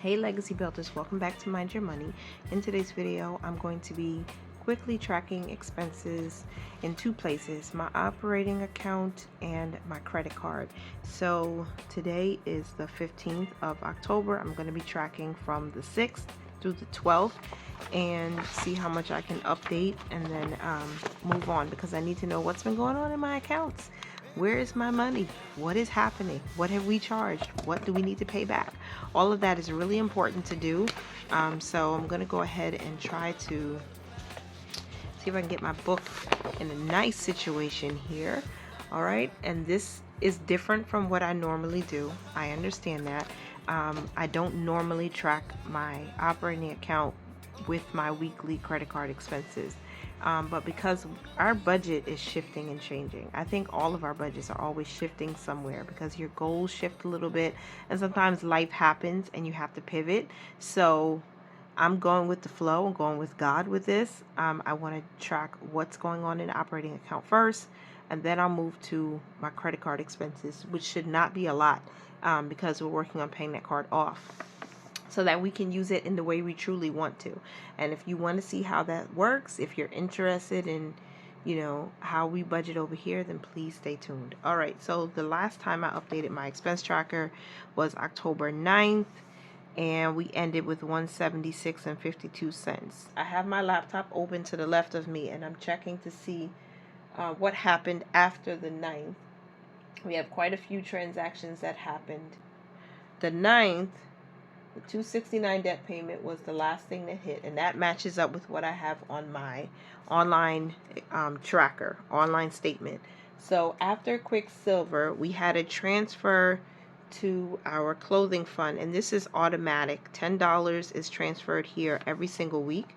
Hey Legacy Builders, welcome back to Mind Your Money. In today's video, I'm going to be quickly tracking expenses in two places, my operating account and my credit card. So today is the 15th of October. I'm going to be tracking from the 6th through the 12th and see how much I can update and then move on, because I need to know what's been going on in my accounts. Where is my money? What is happening? What have we charged? What do we need to pay back? All of that is really important to do. So I'm going to go ahead and try to see if I can get my book in a nice situation here. All right. And this is different from what I normally do. I understand that. I don't normally track my operating account with my weekly credit card expenses. But because our budget is shifting and changing, I think all of our budgets are always shifting somewhere because your goals shift a little bit and sometimes life happens and you have to pivot. So I'm going with the flow. I'm going with God with this. I want to track what's going on in the operating account first, and then I'll move to my credit card expenses, which should not be a lot because we're working on paying that card off, so that we can use it in the way we truly want to. And if you want to see how that works, if you're interested in, how we budget over here, then please stay tuned. All right, so the last time I updated my expense tracker was October 9th, and we ended with $176.52. I have my laptop open to the left of me, and I'm checking to see what happened after the 9th. We have quite a few transactions that happened. The 9th, the $269 debt payment was the last thing that hit, and that matches up with what I have on my online tracker, online statement. So after Quicksilver, we had a transfer to our clothing fund, and this is automatic. $10 is transferred here every single week,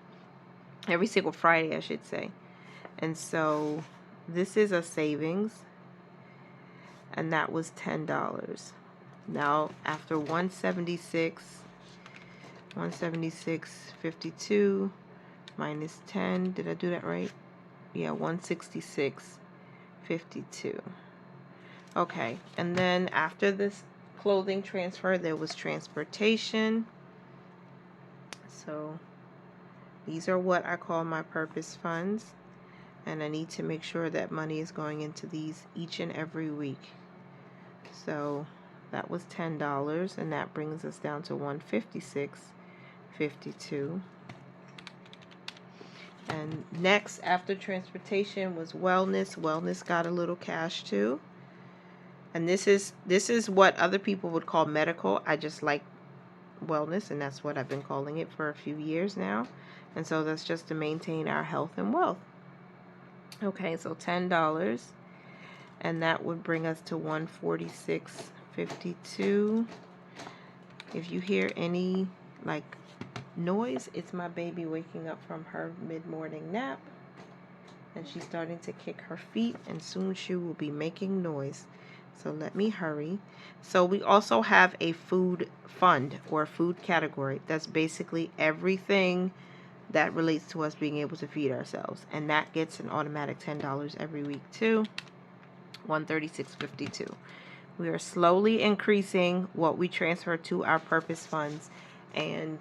every single Friday, I should say. And so this is a savings, and that was $10. Now after 176.52 minus 10, did I do that right? Yeah, 166.52. Okay, and then after this clothing transfer, there was transportation. So these are what I call my purpose funds, and I need to make sure that money is going into these each and every week. So that was $10, and that brings us down to 156.52. And next after transportation was wellness. Wellness got a little cash too. And this is what other people would call medical. I just like wellness, and that's what I've been calling it for a few years now. And so that's just to maintain our health and wealth. Okay, so $10, and that would bring us to 146.52. If you hear any noise, it's my baby waking up from her mid-morning nap, and she's starting to kick her feet, and soon she will be making noise. So let me hurry. So we also have a food fund, or food category. That's basically everything that relates to us being able to feed ourselves, and that gets an automatic $10 every week too. 136.52. We are slowly increasing what we transfer to our purpose funds, and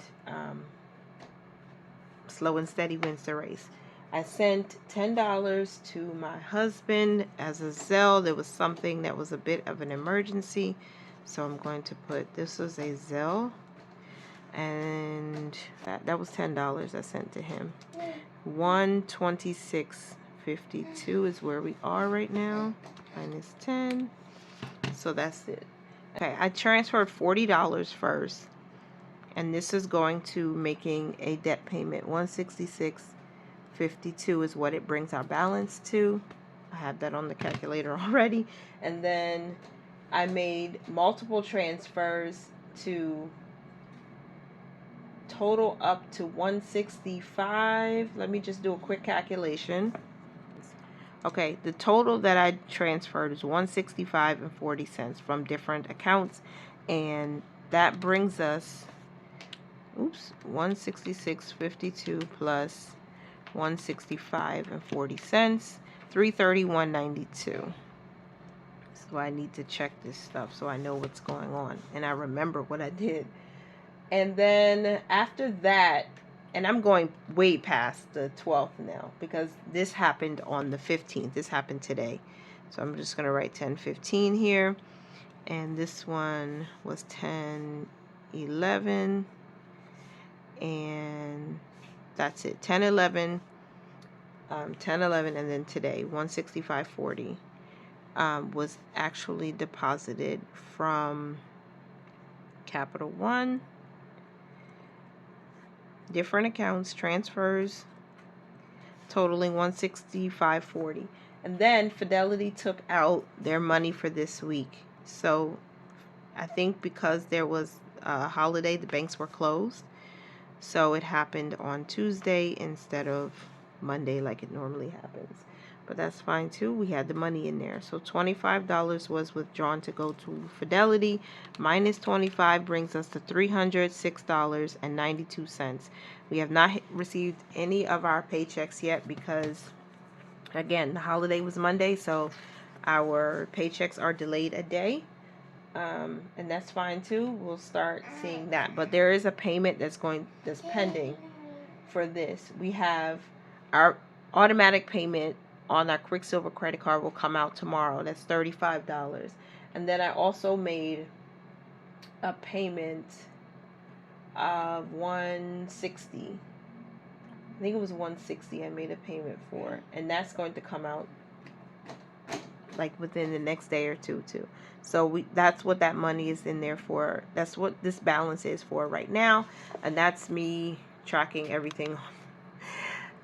slow and steady wins the race. I sent $10 to my husband as a Zelle. There was something that was a bit of an emergency, so I'm going to put, this was a Zelle, and that was $10 I sent to him. 126.52 is where we are right now, minus 10. So that's it. Okay, I transferred $40 first, and this is going to making a debt payment. 166.52 is what it brings our balance to. I have that on the calculator already. And then I made multiple transfers to total up to 165. Let me just do a quick calculation. Okay, the total that I transferred is 165.40 from different accounts, and that brings us 166.52 plus 165.40, 331.92. So I need to check this stuff so I know what's going on and I remember what I did. And then after that, and I'm going way past the 12th now because this happened on the 15th. This happened today. So I'm just going to write 10/15 here. And this one was 10/11. And that's it. 10/11, 10/11, and then today, 165.40 was actually deposited from Capital One. Different accounts, transfers, totaling 165.40. And then Fidelity took out their money for this week. So I think because there was a holiday, the banks were closed. So it happened on Tuesday instead of Monday like it normally happens. But that's fine too. We had the money in there. So $25 was withdrawn to go to Fidelity. Minus 25 brings us to $306.92. We have not received any of our paychecks yet because, again, the holiday was Monday. So our paychecks are delayed a day. And that's fine too. We'll start seeing that. But there is a payment that's pending for this. We have our automatic payment on our Quicksilver credit card will come out tomorrow. That's $35. And then I also made a payment of $160. I think it was $160 I made a payment for. And that's going to come out like within the next day or two too. So that's what that money is in there for. That's what this balance is for right now. And that's me tracking everything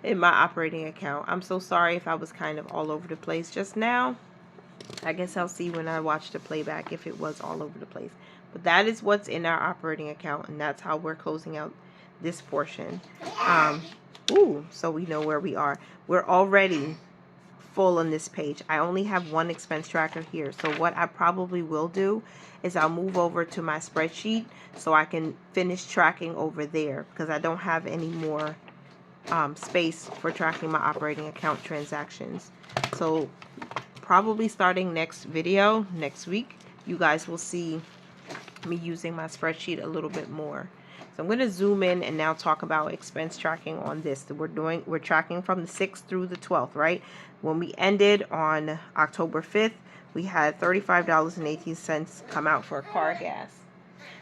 in my operating account. I'm so sorry if I was kind of all over the place just now. I guess I'll see when I watch the playback if it was all over the place. But that is what's in our operating account, and that's how we're closing out this portion. So we know where we are. We're already full on this page. I only have one expense tracker here. So what I probably will do is I'll move over to my spreadsheet so I can finish tracking over there because I don't have any more space for tracking my operating account transactions. So probably starting next video, next week, you guys will see me using my spreadsheet a little bit more. So I'm going to zoom in and now talk about expense tracking on this. We're tracking from the 6th through the 12th, right? When we ended on October 5th, we had $35.18 come out for car gas.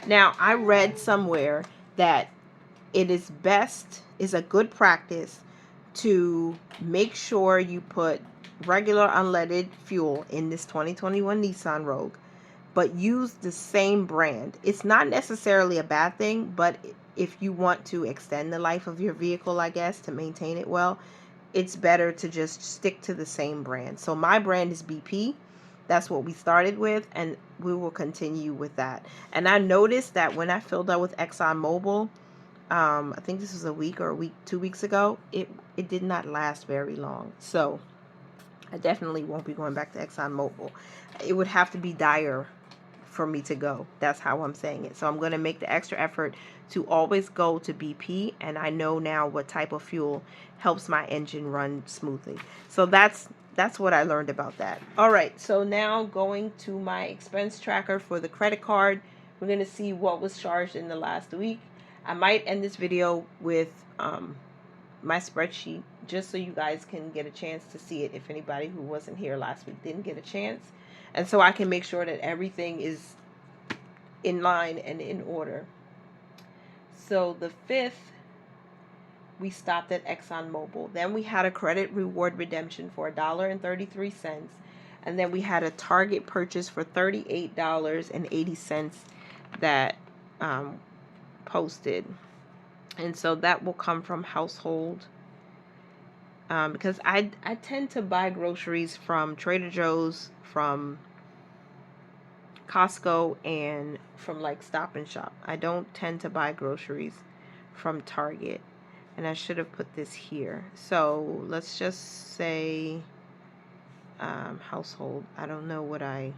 Now, I read somewhere that it is a good practice to make sure you put regular unleaded fuel in this 2021 Nissan Rogue, but use the same brand. It's not necessarily a bad thing, but if you want to extend the life of your vehicle, I guess, to maintain it well, it's better to just stick to the same brand. So my brand is BP. That's what we started with, and we will continue with that. And I noticed that when I filled up with ExxonMobil, I think this was a week or 2 weeks ago, it did not last very long. So I definitely won't be going back to ExxonMobil. It would have to be dire for me to go. That's how I'm saying it. So I'm going to make the extra effort to always go to BP, and I know now what type of fuel helps my engine run smoothly. So that's what I learned about that. All right, so now going to my expense tracker for the credit card, we're going to see what was charged in the last week. I might end this video with my spreadsheet just so you guys can get a chance to see it if anybody who wasn't here last week didn't get a chance. And so I can make sure that everything is in line and in order. So the 5th, we stopped at ExxonMobil. Then we had a credit reward redemption for $1.33. And then we had a Target purchase for $38.80 that posted. And so that will come from household. Because I tend to buy groceries from Trader Joe's, from Costco, and from like Stop and Shop. I don't tend to buy groceries from Target. And I should have put this here. So let's just say household. I don't know what I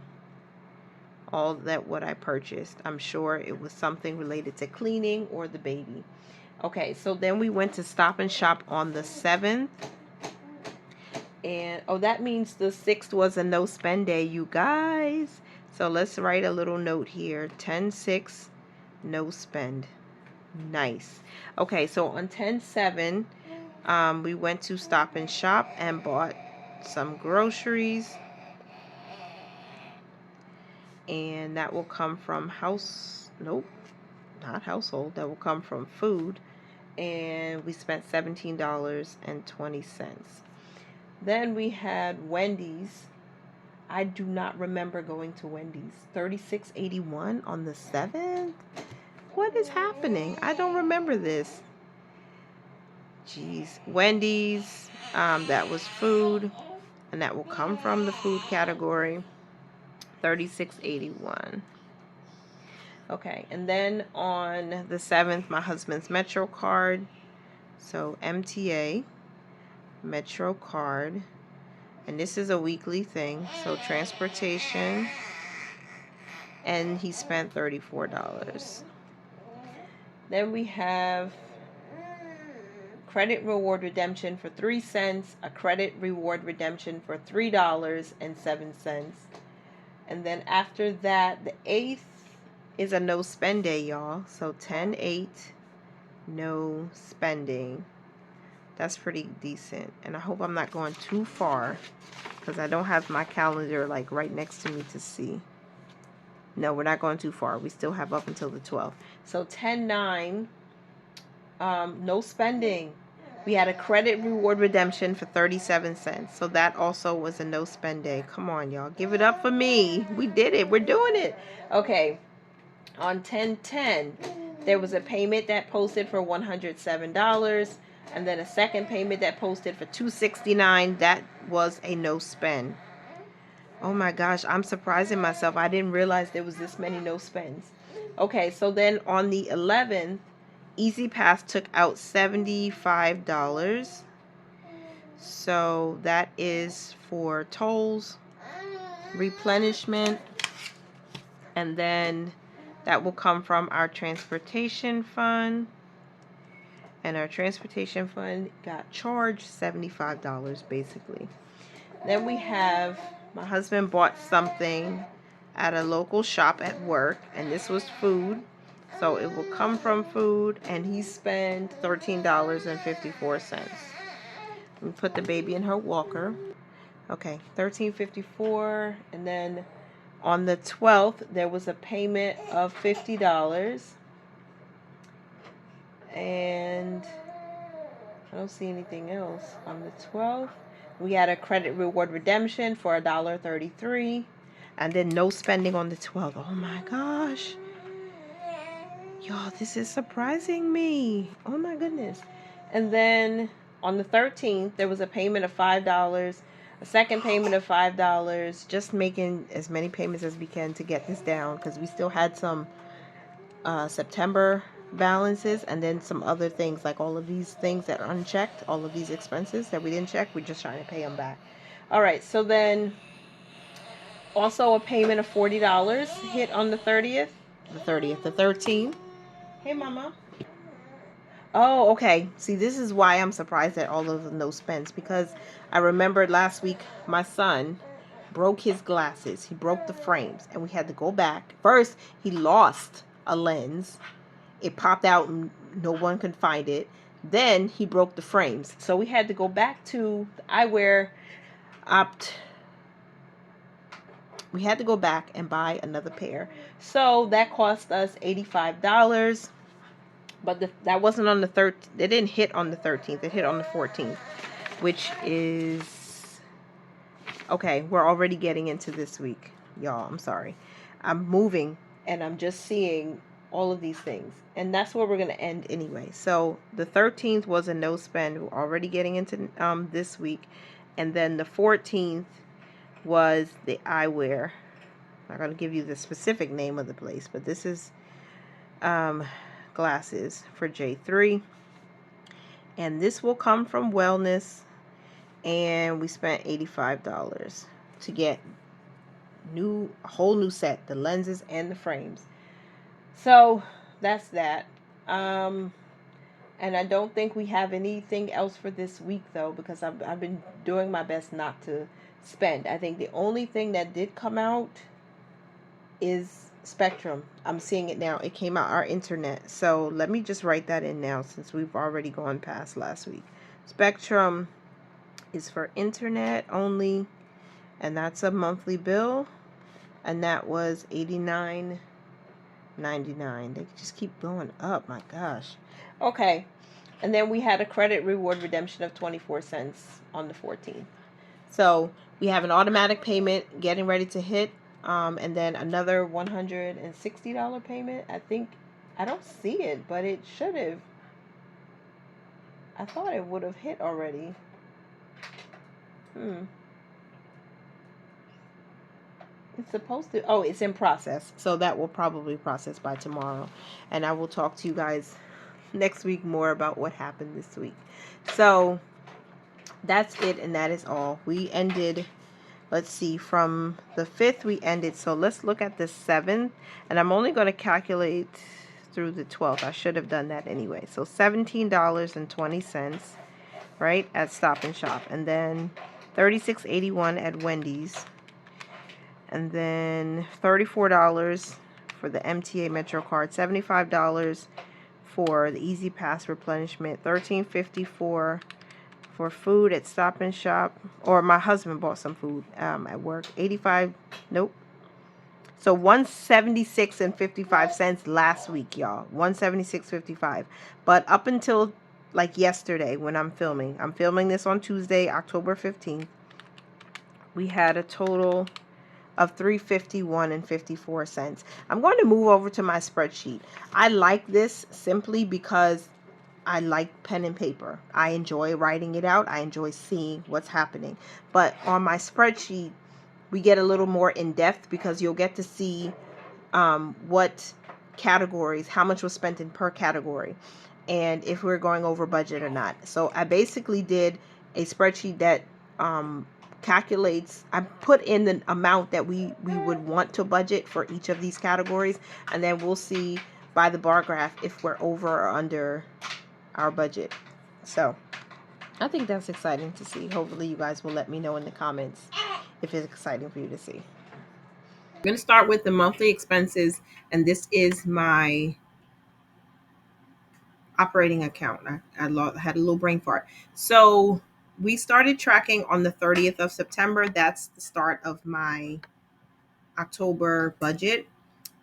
purchased. I'm sure it was something related to cleaning or the baby. Okay, so then we went to Stop and Shop on the 7th. And, that means the 6th was a no spend day, you guys. So let's write a little note here. 10/6, no spend. Nice. Okay, so on 10/7, we went to Stop and Shop and bought some groceries. And that will come from nope, not household. That will come from food. And we spent $17.20. Then we had Wendy's. I do not remember going to Wendy's. $36.81 on the 7th? What is happening? I don't remember this. Jeez. Wendy's, that was food, and that will come from the food category. $36.81. Okay, and then on the 7th, my husband's Metro card. So MTA, Metro card. And this is a weekly thing. So transportation. And he spent $34. Then we have credit reward redemption for 3 cents, a credit reward redemption for $3.07. And then after that, the 8th is a no spend day, y'all. So 10/8, no spending. That's pretty decent. And I hope I'm not going too far, because I don't have my calendar like right next to me to see. No, we're not going too far. We still have up until the 12th. So 10/9, no spending. We had a credit reward redemption for 37 cents. So that also was a no spend day. Come on, y'all. Give it up for me. We did it. We're doing it. Okay. On 10/10, there was a payment that posted for $107. And then a second payment that posted for $269. That was a no spend. Oh my gosh, I'm surprising myself. I didn't realize there was this many no spends. Okay, so then on the 11th, Easy Pass took out $75. So that is for tolls, replenishment, and then that will come from our transportation fund. And our transportation fund got charged $75 basically. Then we have, my husband bought something at a local shop at work, and this was food. So it will come from food, and he spent $13.54. We put the baby in her walker. Okay, $13.54, and then on the 12th there was a payment of $50, and I don't see anything else. On the 12th, we had a credit reward redemption for $1.33, and then no spending on the 12th. Oh my gosh. Y'all, this is surprising me. Oh my goodness. And then on the 13th, there was a payment of $5, a second payment of $5, just making as many payments as we can to get this down, because we still had some September balances, and then some other things, like all of these things that are unchecked, all of these expenses that we didn't check, we're just trying to pay them back. All right, so then also a payment of $40 hit on the 13th. Hey, mama. Oh, okay. See, this is why I'm surprised at all of the no spends, because I remembered last week my son broke his glasses. He broke the frames, and we had to go back. First, he lost a lens. It popped out and no one could find it. Then he broke the frames. So we had to go back to the eyewear opt. We had to go back and buy another pair. So that cost us $85. But that wasn't on the 13th. It didn't hit on the 13th. It hit on the 14th, which is... Okay, we're already getting into this week. Y'all, I'm sorry. I'm moving, and I'm just seeing all of these things. And that's where we're going to end anyway. So the 13th was a no spend. We're already getting into this week. And then the 14th was the eyewear. I'm not going to give you the specific name of the place, but this is glasses for J3. And this will come from Wellness. And we spent $85 to get a whole new set, the lenses and the frames. So that's that. And I don't think we have anything else for this week, though, because I've been doing my best not to spend. I think the only thing that did come out is Spectrum. I'm seeing it now. It came out our internet. So let me just write that in now since we've already gone past last week. Spectrum is for internet only, and that's a monthly bill, and that was $89.99. They just keep going up. My gosh. Okay. And then we had a credit reward redemption of 24 cents on the 14th. So we have an automatic payment getting ready to hit, and then another $160 payment. I think I don't see it, but it should have. I thought it would have hit already. It's supposed to. Oh, it's in process. So that will probably process by tomorrow, and I will talk to you guys next week more about what happened this week. So that's it, and that is all. We ended, let's see, from the 5th we ended. So let's look at the 7th, and I'm only going to calculate through the 12th. I should have done that anyway. So $17.20, right, at Stop and Shop, and then $36.81 at Wendy's, and then $34 for the MTA Metro card, $75 for the Easy Pass replenishment, $13.54 for food at Stop and Shop, or my husband bought some food at work. 85, nope. So 176.55 last week, y'all. 176.55. But up until like yesterday when I'm filming this on Tuesday, October 15th, we had a total of $351.54. I'm going to move over to my spreadsheet. I like this simply because I like pen and paper. I enjoy writing it out. I enjoy seeing what's happening. But on my spreadsheet, we get a little more in depth because you'll get to see what categories, how much was spent in per category, and if we're going over budget or not. So I basically did a spreadsheet that calculates, I put in the amount that we would want to budget for each of these categories, and then we'll see by the bar graph if we're over or under our budget. So I think that's exciting to see. Hopefully you guys will let me know in the comments if it's exciting for you to see. I'm going to start with the monthly expenses, and this is my operating account. I had a little brain fart. So we started tracking on the 30th of September. That's the start of my October budget.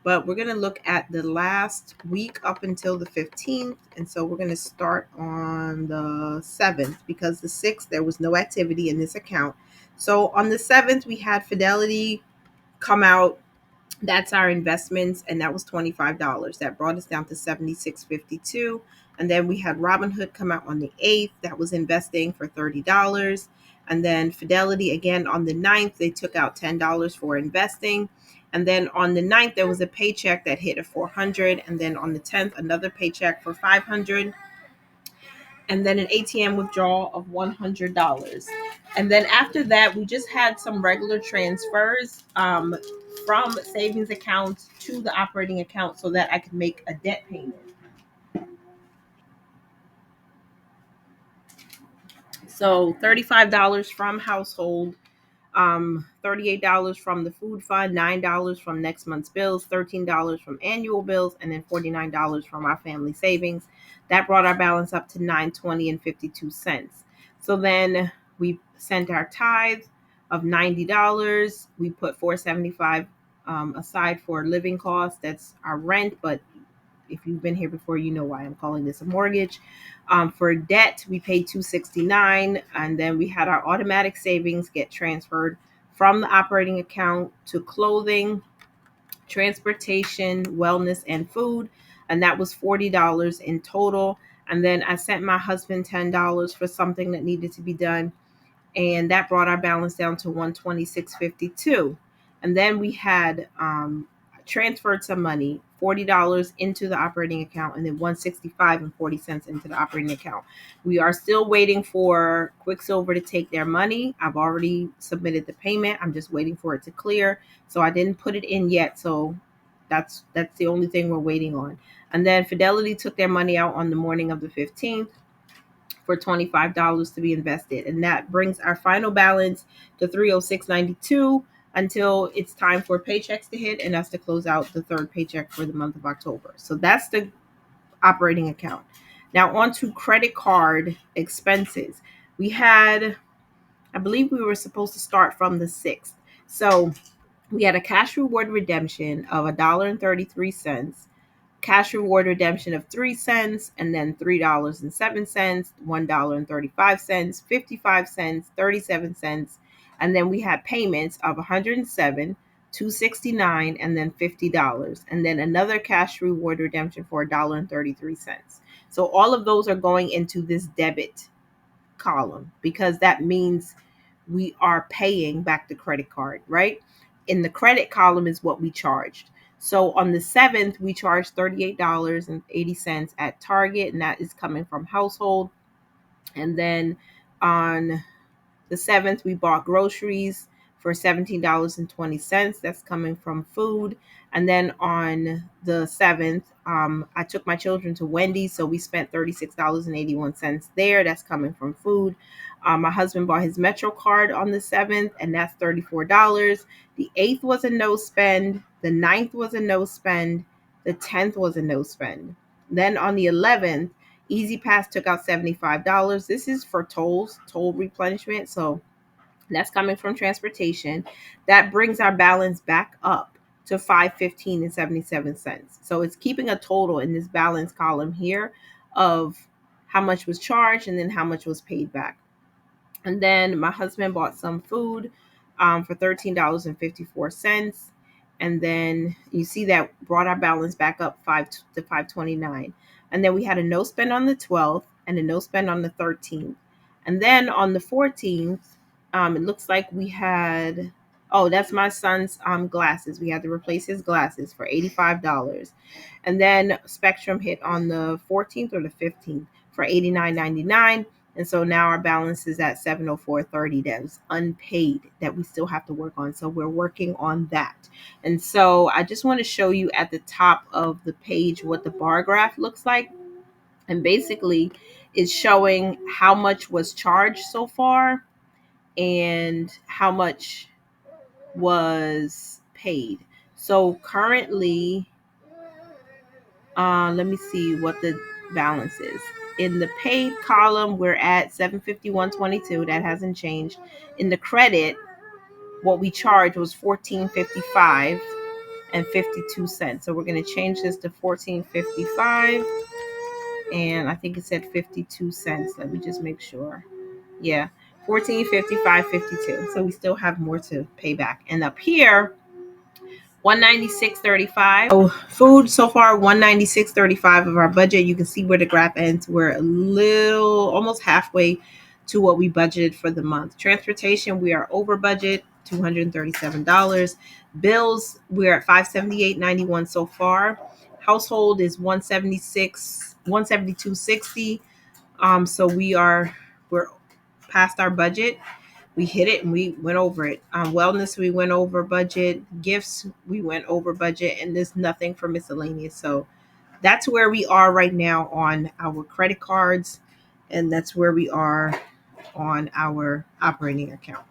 But we're going to look at the last week up until the 15th. And so we're going to start on the 7th because the 6th, there was no activity in this account. So on the 7th, we had Fidelity come out. That's our investments, and that was $25. That brought us down to $76.52. And then we had Robinhood come out on the 8th. That was investing for $30. And then Fidelity again on the 9th, they took out $10 for investing. And then on the 9th, there was a paycheck that hit at $400. And then on the 10th, another paycheck for $500. And then an ATM withdrawal of $100. And then after that, we just had some regular transfers from savings accounts to the operating account so that I could make a debt payment. So $35 from household, $38 from the food fund, $9 from next month's bills, $13 from annual bills, and then $49 from our family savings. That brought our balance up to $920.52. So then we sent our tithe of $90. We put $475 aside for living costs. That's our rent, but if you've been here before, you know why I'm calling this a mortgage. For debt, we paid $269, and then we had our automatic savings get transferred from the operating account to clothing, transportation, wellness, and food, and that was $40 in total. And then I sent my husband $10 for something that needed to be done, and that brought our balance down to $126.52. And then we had transferred some money, $40 into the operating account, and then $165.40 into the operating account. We are still waiting for Quicksilver to take their money. I've already submitted the payment. I'm just waiting for it to clear. So I didn't put it in yet. So that's the only thing we're waiting on. And then Fidelity took their money out on the morning of the 15th for $25 to be invested. And that brings our final balance to $306.92. until it's time for paychecks to hit, and that's to close out the third paycheck for the month of October. So that's the operating account. Now on to credit card expenses. We had, I believe we were supposed to start from the 6th. So we had a cash reward redemption of $1.33, cash reward redemption of 3 cents, and then $3.07, $1.35, 55 cents, 37 cents. And then we had payments of 107, 269, and then $50. And then another cash reward redemption for $1.33. So all of those are going into this debit column because that means we are paying back the credit card, right? In the credit column is what we charged. So on the 7th, we charged $38.80 at Target, and that is coming from household. And then on the 7th, we bought groceries for $17.20. That's coming from food. And then on the 7th, I took my children to Wendy's, so we spent $36.81 there. That's coming from food. My husband bought his Metro card on the 7th, and that's $34. The 8th was a no spend. The 9th was a no spend. The 10th was a no spend. Then on the 11th, Easy Pass took out $75. This is for toll replenishment. So that's coming from transportation. That brings our balance back up to $515.77. So it's keeping a total in this balance column here of how much was charged and then how much was paid back. And then my husband bought some food for $13.54. And then you see that brought our balance back up to $529. And then we had a no spend on the 12th and a no spend on the 13th. And then on the 14th, it looks like we had, oh, that's my son's glasses. We had to replace his glasses for $85. And then Spectrum hit on the 14th or the 15th for $89.99. And so now our balance is at $704.30 that's unpaid that we still have to work on. So we're working on that. And so I just want to show you at the top of the page what the bar graph looks like. And basically it's showing how much was charged so far and how much was paid. So currently, let me see what the balance is. In the paid column, we're at $751.22. That hasn't changed. In the credit, what we charged was $14.55 and 52 cents. So we're going to change this to $14.55, and I think it said 52 cents. Let me just make sure. Yeah, $14.55.52. So we still have more to pay back. And up here, $196.35. So food so far, $196.35 of our budget. You can see where the graph ends. We're a little, almost halfway to what we budgeted for the month. Transportation, we are over budget, $237. Bills, we're at $578.91 so far. Household is $172.60. So we're past our budget. We hit it and we went over it. Wellness, we went over budget. Gifts, we went over budget, and there's nothing for miscellaneous. So that's where we are right now on our credit cards, and that's where we are on our operating account.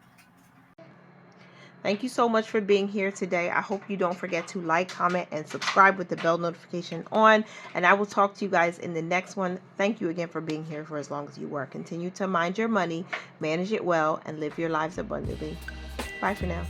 Thank you so much for being here today. I hope you don't forget to like, comment, and subscribe with the bell notification on. And I will talk to you guys in the next one. Thank you again for being here for as long as you were. Continue to mind your money, manage it well, and live your lives abundantly. Bye for now.